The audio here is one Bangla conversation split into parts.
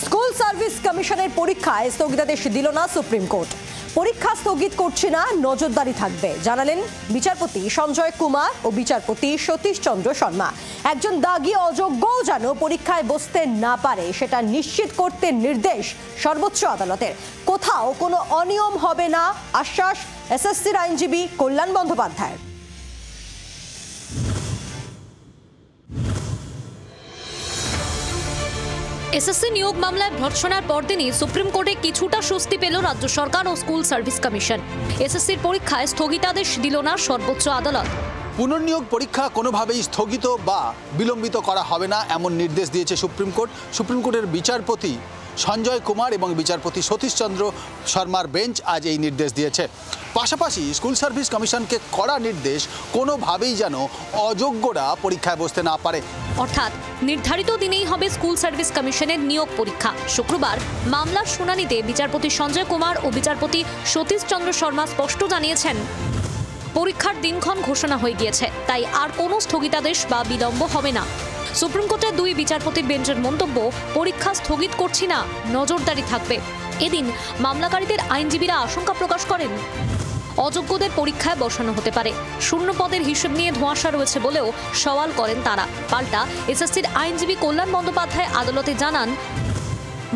স্কুল সার্ভিস কমিশনের পরীক্ষায় স্থগিতাদেশ দিল না সুপ্রিম কোর্ট। পরীক্ষা স্থগিত করছে না, নজরদারি থাকবে জানালেন বিচারপতি সঞ্জয় কুমার ও বিচারপতি সতীশ চন্দ্র শর্মা। একজন দাগী অযোগ্যও যেন পরীক্ষায় বসতে না পারে সেটা নিশ্চিত করতে নির্দেশ সর্বোচ্চ আদালতের। কোথাও কোনো অনিয়ম হবে না আশ্বাস এসএসসির আইনজীবী কল্যাণ বন্দ্যোপাধ্যায়। এসএসসি নিয়োগ মামলায় ভর্ৎসনার পরদিনই সুপ্রিম কোর্টে কিছুটা স্বস্তি পেল রাজ্য সরকার ও স্কুল সার্ভিস কমিশন। এসএসসির পরীক্ষায় স্থগিতাদেশ দিল না সর্বোচ্চ আদালত। পুনর্নিয়োগ পরীক্ষা কোনোভাবেই স্থগিত বা বিলম্বিত করা হবে না এমন নির্দেশ দিয়েছে সুপ্রিম কোর্ট। সুপ্রিম কোর্টের বিচারপতি সঞ্জয় কুমার এবং বিচারপতি সতীশ চন্দ্র শর্মার বেঞ্চ আজ এই নির্দেশ দিয়েছে। পাশাপাশি স্কুল সার্ভিস কমিশনকে কড়া নির্দেশ, কোনোভাবেই যেন অযোগ্যরা পরীক্ষায় বসতে না পারে। অর্থাৎ নির্ধারিত দিনেই হবে স্কুল সার্ভিস কমিশনের নিয়োগ পরীক্ষা। শুক্রবার মামলার শুনানিতে বিচারপতি সঞ্জয় কুমার ও বিচারপতি সতীশ চন্দ্র শর্মা স্পষ্ট জানিয়েছেন, পরীক্ষার দিনক্ষণ ঘোষণা হয়ে গিয়েছে, তাই আর কোনো স্থগিতাদেশ বা বিলম্ব হবে না। সুপ্রিম কোর্টের দুই বিচারপতির বেঞ্চের মন্তব্য, পরীক্ষা স্থগিত করছি না, নজরদারি থাকবে। এদিন মামলাকারীদের আইনজীবীরা আশঙ্কা প্রকাশ করেন, অযোগ্যদের পরীক্ষায় বসানো হতে পারে। শূন্য পদের হিসেব নিয়ে ধোঁয়াশা রয়েছে বলেও সওয়াল করেন তারা। পাল্টা এসএসসির আইনজীবী কল্যাণ বন্দ্যোপাধ্যায় আদালতে জানান,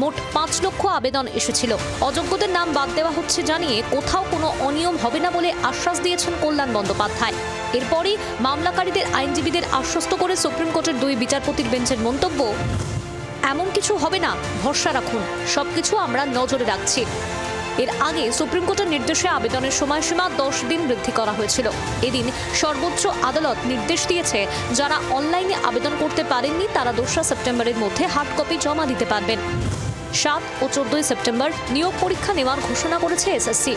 মোট 5 লক্ষ আবেদন এসেছিল, অযোগ্যদের নাম বাদ দেওয়া হচ্ছে জানিয়ে কোথাও কোনো অনিয়ম হবে না বলে আশ্বাস দিয়েছেন কল্যাণ বন্দ্যোপাধ্যায়। এরপরই মামলাকারীদের আইনজীবীদের আশ্বস্ত করে সুপ্রিম কোর্টের দুই বিচারপতির বেঞ্চের মন্তব্য, এমন কিছু হবে না, ভরসা রাখুন, সবকিছু আমরা নজরে রাখছি। এর আগে সুপ্রিম কোর্টের নির্দেশে আবেদনের সময়সীমা 10 দিন বৃদ্ধি করা হয়েছিল। এদিন সর্বোচ্চ আদালত নির্দেশ দিয়েছে, যারা অনলাইনে আবেদন করতে পারেননি তারা 2 সেপ্টেম্বরের মধ্যে হার্ড কপি জমা দিতে পারবেন। 7 ও 14 সেপ্টেম্বর নিয়োগ পরীক্ষা নেওয়ার ঘোষণা করেছে এসএসসি।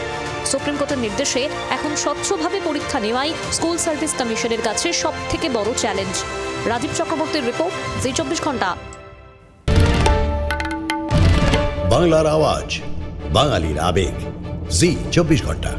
সুপ্রিম কোর্টের নির্দেশে এখন স্বচ্ছভাবে পরীক্ষা নেওয়াই স্কুল সার্ভিস কমিশনের কাছে সবথেকে বড় চ্যালেঞ্জ। রাজীব চক্রবর্তীর রিপোর্ট, জি 24 ঘন্টা। বাংলার আওয়াজ, বাঙালির আবেগ, জি 24 ঘন্টা।